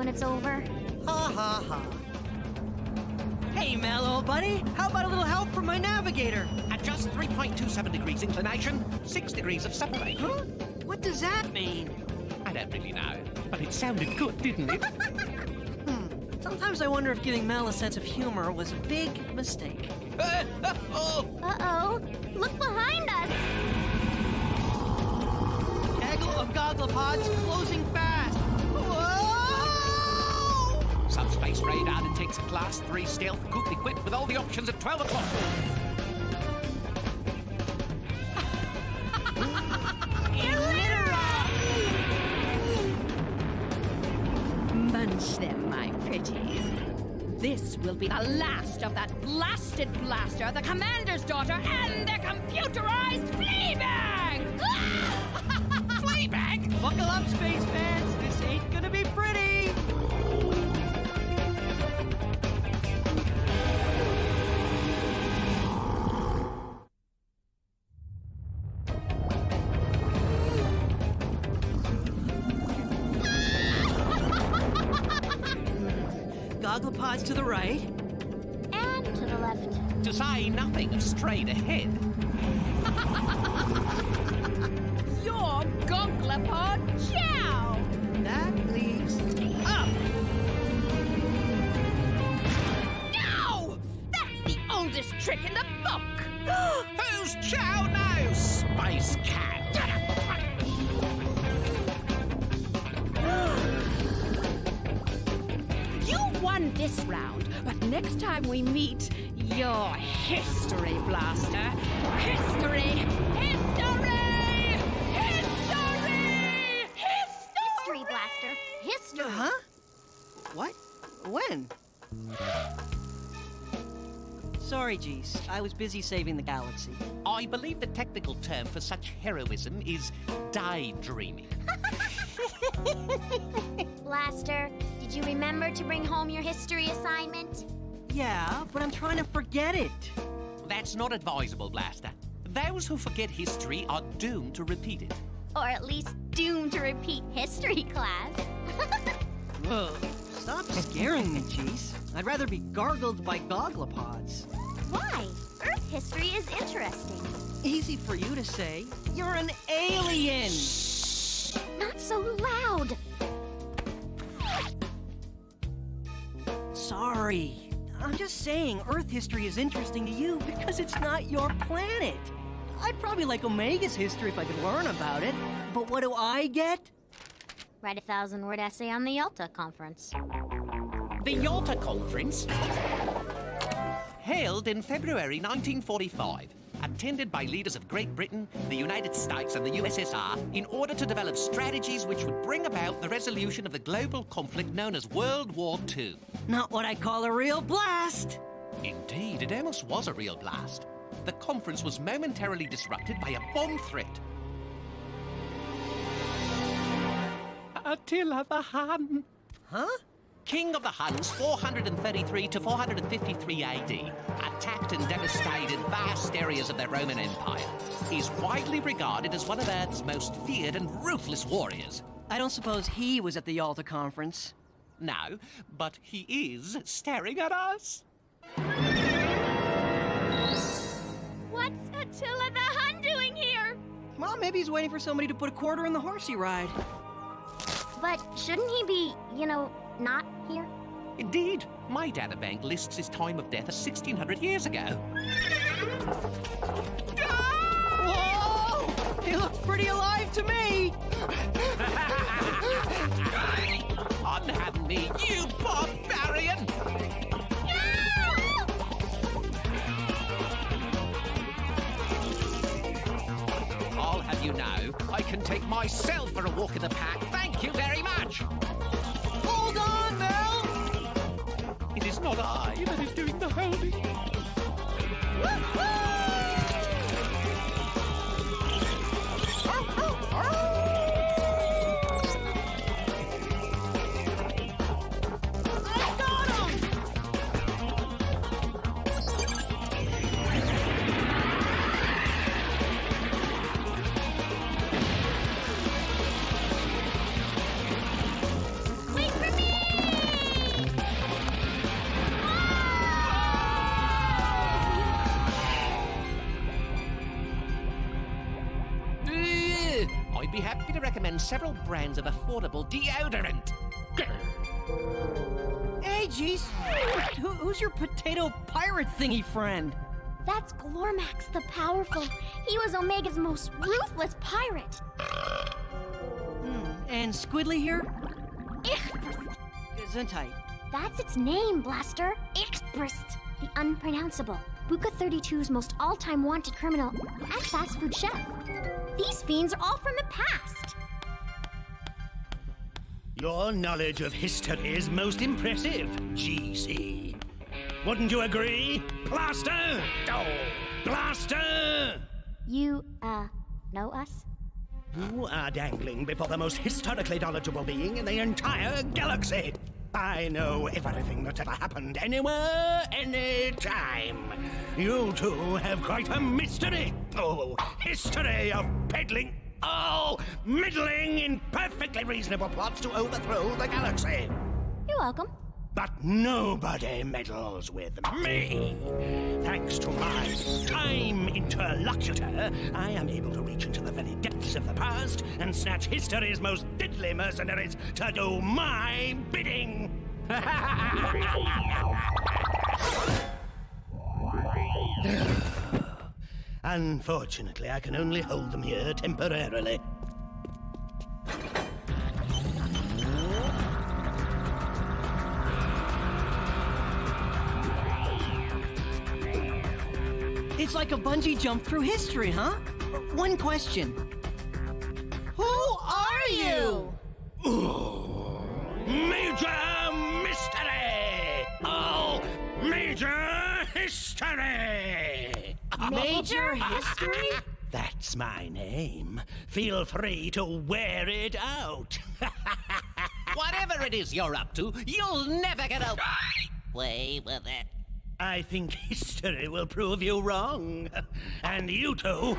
when it's over? Ha ha ha. Hey, Mel, old buddy. How about a little help from my navigator? At just 3.27 degrees inclination, 6 degrees of separation. Huh? What does that mean? I don't really know, but it sounded good, didn't it? Sometimes I wonder if giving Mel a sense of humor was a big mistake. Uh-oh. Look behind us. Gaggle of gogglepods closing fast. Whoa! Subspace radar detects a Class 3 stealth coupe equipped with all the options at 12 o'clock. Munch them, my pretties. This will be the last of that blasted blaster, the commander's daughter, and their computerized flea bag! Flea bag? Buckle up, space fans. This ain't gonna be pretty. Gogglepods to the right. And to the left. To say nothing of straight ahead. Your gogglepod chow! That leaves up. No! That's the oldest trick in the book! Who's chow now, space cow? You won this round, but next time we meet, your history blaster. History! History! History! History blaster. History. Huh? What? When? Sorry, Jeez. I was busy saving the galaxy. I believe the technical term for such heroism is daydreaming. Blaster, did you remember to bring home your history assignment? Yeah, but I'm trying to forget it. That's not advisable, Blaster. Those who forget history are doomed to repeat it. Or at least doomed to repeat history class. Whoa. Stop scaring me, Jeez. I'd rather be gargled by gogglepods. Why? Earth history is interesting. Easy for you to say. You're an alien! Not so loud. Sorry. I'm just saying Earth history is interesting to you because it's not your planet. I'd probably like Omega's history if I could learn about it. But what do I get? Write a 1,000-word essay on the Yalta Conference. The Yalta Conference, held in February 1945, attended by leaders of Great Britain, the United States and the USSR in order to develop strategies which would bring about the resolution of the global conflict known as World War II. Not what I call a real blast. Indeed, it almost was a real blast. The conference was momentarily disrupted by a bomb threat. Attila the Hun. Huh? King of the Huns, 433 to 453 AD, attacked and devastated vast areas of the Roman Empire. He's widely regarded as one of Earth's most feared and ruthless warriors. I don't suppose he was at the Yalta Conference. No, but he is staring at us. What's Attila the Hun doing here? Well, maybe he's waiting for somebody to put a quarter in the horse he ride. But shouldn't he be, not here? Indeed, my databank lists his time of death as 1,600 years ago. Whoa! He looks pretty alive to me! Unhand me, you barbarian! I'll have you know, I can take myself for a walk in the pack. Thank you very much! Hold on, Mel! It is not I that is doing the holding. Wait for me! I'd be happy to recommend several brands of affordable deodorant. Hey, geez. Who's your potato pirate thingy friend? That's Glormax the Powerful. He was Omega's most ruthless pirate. And Squidly here? Ichbrist. Gesundheit. That's its name, Blaster. Ichbrist, the unpronounceable. Buka 32's most all-time wanted criminal and fast food chef. These fiends are all from the past. Your knowledge of history is most impressive, GC. Wouldn't you agree? Blaster! Oh, Blaster! You, know us? You are dangling before the most historically knowledgeable being in the entire galaxy. I know everything that's ever happened anywhere, anytime. You two have quite a mystery. Oh, history of peddling. Oh, middling in perfectly reasonable plots to overthrow the galaxy. You're welcome. But nobody meddles with me. Thanks to my time interlocutor, I am able to reach into the very depths of the past and snatch history's most deadly mercenaries to do my bidding. Unfortunately, I can only hold them here temporarily. It's like a bungee jump through history, huh? One question. Who are you? Ooh, major mystery! Oh, major history! Major history? That's my name. Feel free to wear it out. Whatever it is you're up to, you'll never get away with it. I think history will prove you wrong. And you two.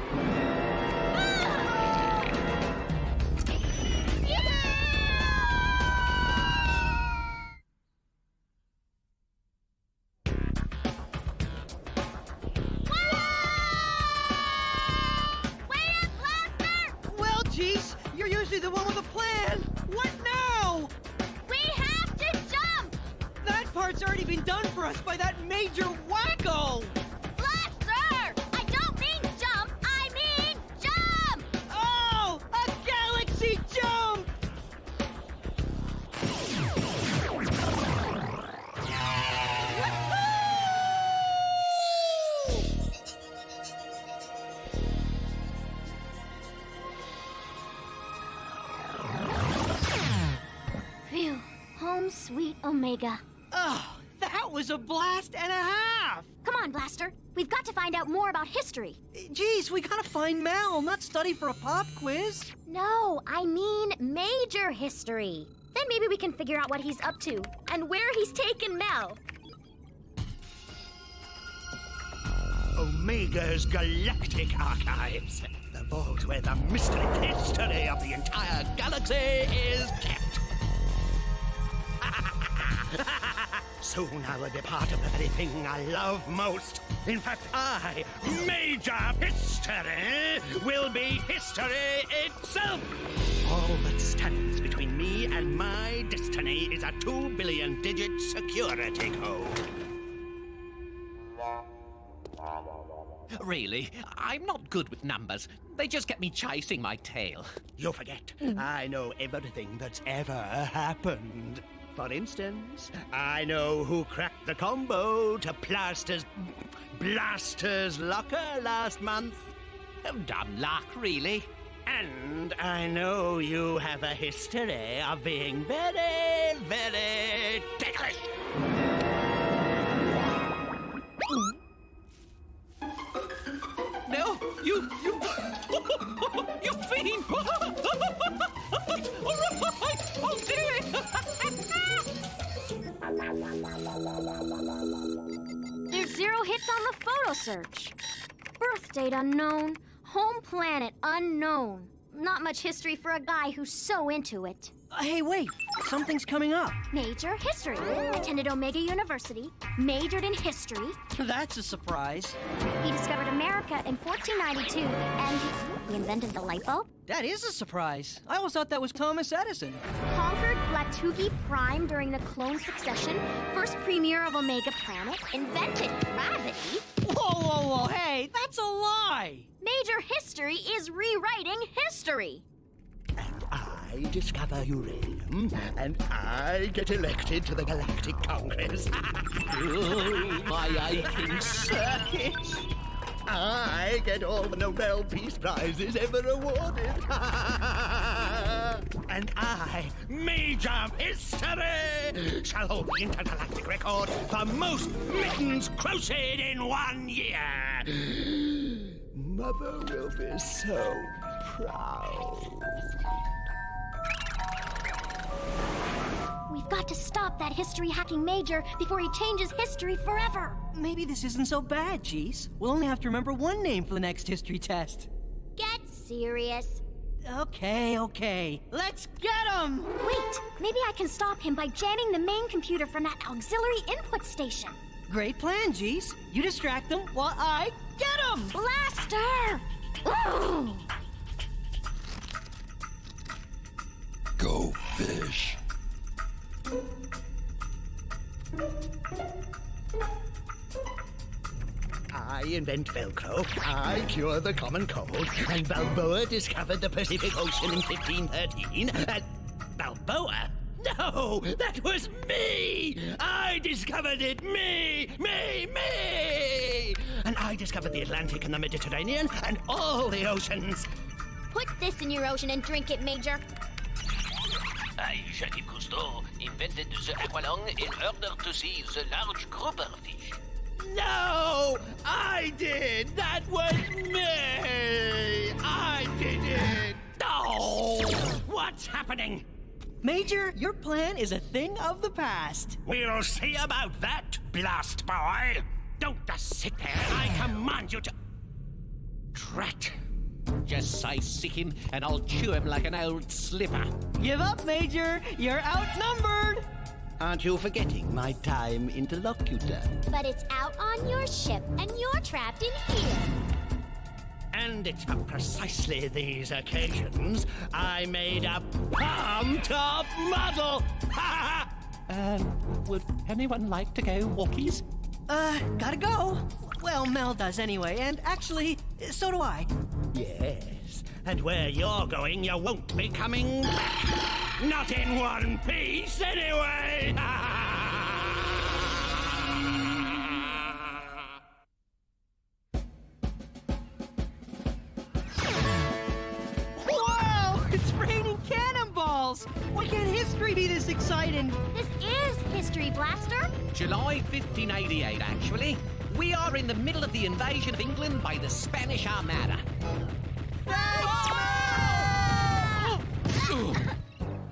Well, geez, you're usually the one with a plan. What now? We have to jump! That part's already been done for us by that major wacko! Blaster! I don't mean jump, I mean jump! Oh, a galaxy jump! Phew, home sweet Omega. Oh, that was a blast and a half! Come on, Blaster. We've got to find out more about history. Geez, we gotta find Mel, not study for a pop quiz. No, I mean major history. Then maybe we can figure out what he's up to and where he's taken Mel. Omega's Galactic Archives. The vault where the mystery history of the entire galaxy is kept. Soon I will be part of the very thing I love most. In fact, I, Major History, will be history itself. All that stands between me and my destiny is a 2 billion digit security code. Really, I'm not good with numbers. They just get me chasing my tail. You forget, I know everything that's ever happened. For instance, I know who cracked the combo to Blaster's locker last month. Oh, dumb luck, really. And I know you have a history of being very, very ticklish. No, you fiend! All right, I'll do it! There's 0 hits on the photo search. Birth date unknown. Home planet unknown. not much history for a guy who's so into it. Hey, wait. Something's coming up. Major history. Attended Omega University, majored in history. That's a surprise. He discovered America in 1492, and he invented the light bulb. That is a surprise. I always thought that was Thomas Edison. Conquered Blatugi Prime during the clone succession, first premier of Omega Planet, invented gravity. Whoa, hey, that's a lie! Major history is rewriting history. And I discover uranium, and I get elected to the Galactic Congress. Oh, my aching circuit. I get all the Nobel Peace Prizes ever awarded. And I, Major History, shall hold the intergalactic record for most mittens crocheted in 1 year. Mother will be so proud. We've got to stop that history-hacking Major before he changes history forever. Maybe this isn't so bad, Jeez. We'll only have to remember one name for the next history test. Get serious. Okay. Let's get him! Wait, maybe I can stop him by jamming the main computer from that auxiliary input station. Great plan, Jeez. You distract them while I get him! Blaster! Ooh! Go fish. I invent Velcro, I cure the common cold, and Balboa discovered the Pacific Ocean in 1513, and... Balboa? No, that was me! I discovered it, me! And I discovered the Atlantic and the Mediterranean, and all the oceans. Put this in your ocean and drink it, Major. I, Jacques Cousteau, invented the aqualung in order to see the large grouper fish. No! I did! That was me! I did it! Oh! What's happening? Major, your plan is a thing of the past. We'll see about that, blast boy! Don't just sit there. I command you to... Drat. Just say sick him, and I'll chew him like an old slipper. Give up, Major. You're outnumbered. Aren't you forgetting my time interlocutor? But it's out on your ship, and you're trapped in here. And it's for precisely these occasions I made a palm-top model! Ha Would anyone like to go walkies? Gotta go. Well, Mel does anyway, and actually, so do I. Yes, and where you're going, you won't be coming back. Not in one piece, anyway! Wow! It's raining cannonballs! Why can't history be this exciting? This is History Blaster. July 1588, actually. We are in the middle of the invasion of England by the Spanish Armada.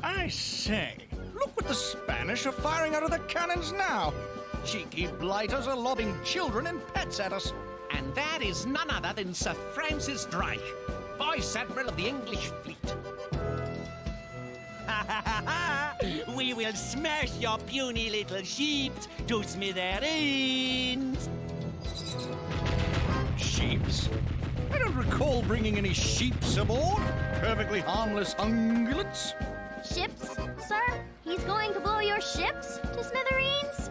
I say, look what the Spanish are firing out of their cannons now. Cheeky blighters are lobbing children and pets at us. And that is none other than Sir Francis Drake, Vice Admiral of the English fleet. We will smash your puny little ships to smithereens. Sheeps? I don't recall bringing any sheeps aboard. Perfectly harmless ungulates. Ships, sir? He's going to blow your ships to smithereens?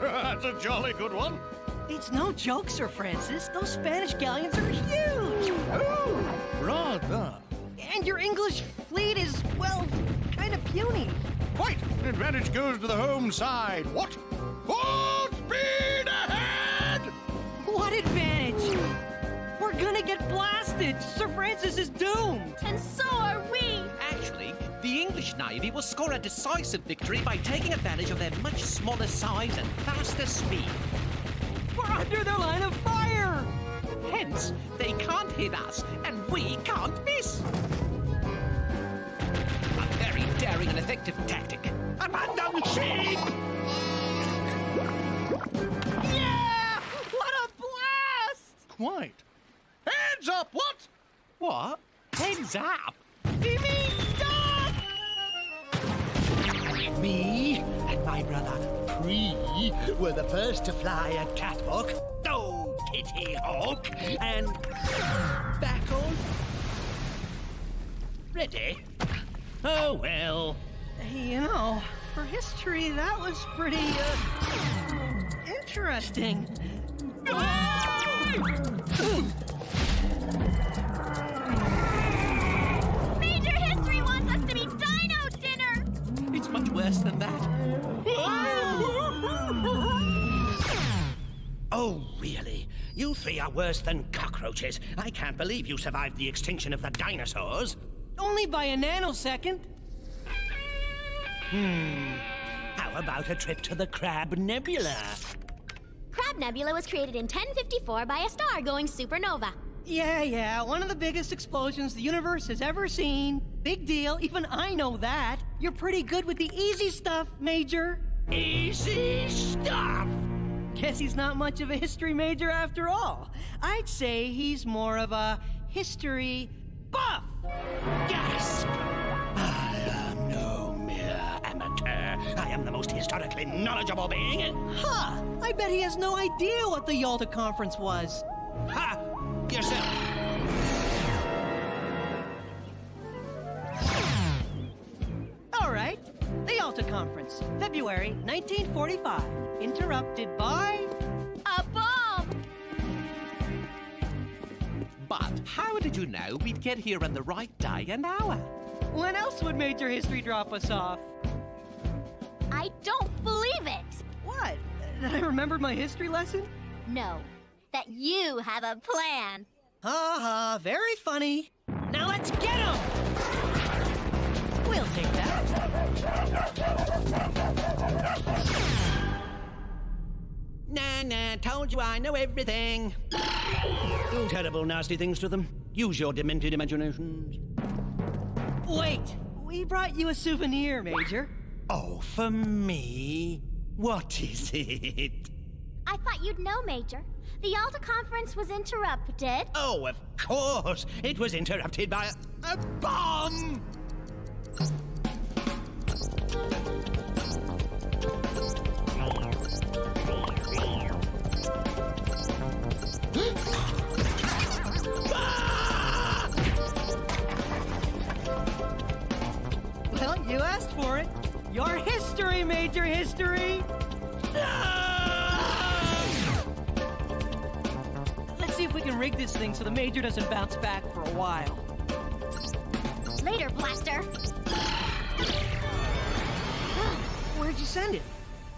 That's a jolly good one. It's no joke, Sir Francis. Those Spanish galleons are huge. Oh, rather. And your English fleet is, well, kind of puny. Quite. The advantage goes to the home side. What? Full speed ahead! What advantage? We're gonna get blasted. Sir Francis is doomed. And so are we. Actually, the English Navy will score a decisive victory by taking advantage of their much smaller size and faster speed. We're under their line of fire. Hence, they can't hit us, and we can't miss. A very daring and effective tactic. Abandon ship! Yeah! What a blast! Quite. Heads up, what? What? Heads up! He means stop! Me and my brother Pre were the first to fly a catwalk, oh, Kitty Hawk, and back on. Ready? Oh, well. You know, for history, that was pretty, interesting. Major History wants us to be dino dinner! It's much worse than that. Oh, really? You three are worse than cockroaches. I can't believe you survived the extinction of the dinosaurs. Only by a nanosecond. How about a trip to the Crab Nebula? Crab Nebula was created in 1054 by a star going supernova. Yeah, one of the biggest explosions the universe has ever seen. Big deal, even I know that. You're pretty good with the easy stuff, Major. Easy stuff! Guess he's not much of a history major after all. I'd say he's more of a history buff. Gasp! I am no mere amateur. I am the most historically knowledgeable being. Huh, I bet he has no idea what the Yalta Conference was. Ha! Yourself. All right, the Yalta Conference, February 1945, interrupted by... A bomb! But how did you know we'd get here on the right day and hour? When else would Major History drop us off? I don't believe it! What? That I remembered my history lesson? No, that you have a plan. Ha, very funny. Now let's get him! We'll take that. Nah, told you I know everything. Do terrible, nasty things to them. Use your demented imaginations. Wait, we brought you a souvenir, Major. Oh, for me? What is it? I thought you'd know, Major. The Yalta Conference was interrupted. Oh, of course. It was interrupted by a bomb! Well, you asked for it. Your history, Major History. Let's see if we can rig this thing so the Major doesn't bounce back for a while. Later, Blaster. Where'd you send it?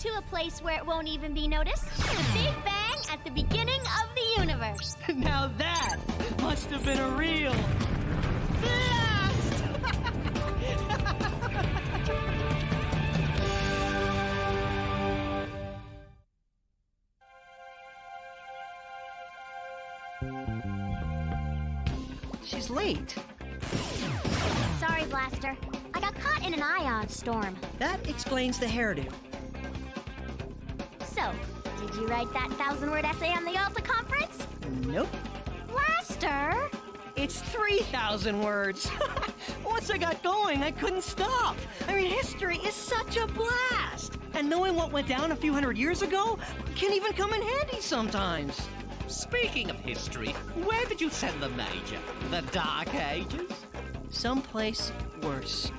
To a place where it won't even be noticed. The Big Bang at the beginning of the universe. Now that must have been a real blast! She's late. Sorry, Blaster. I got caught in an ion storm. That explains the hairdo. So, did you write that 1,000-word essay on the Yalta Conference? Nope. Blaster! It's 3,000 words. Once I got going, I couldn't stop. I mean, history is such a blast. And knowing what went down a few hundred years ago can even come in handy sometimes. Speaking of history, where did you send the Major? The Dark Ages? Someplace worse.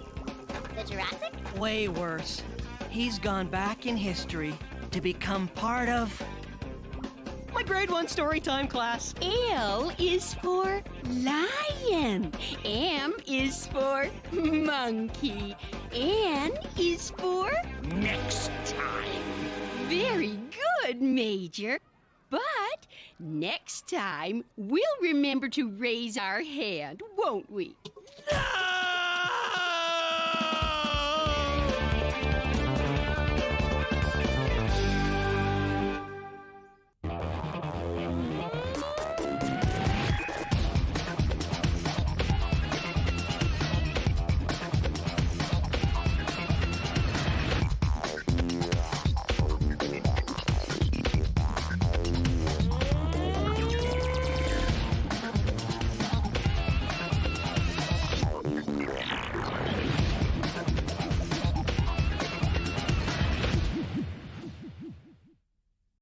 The Jurassic? Way worse. He's gone back in history to become part of my grade 1 storytime class. L is for lion. M is for monkey. N is for... Next time. Very good, Major. But next time, we'll remember to raise our hand, won't we? Ah!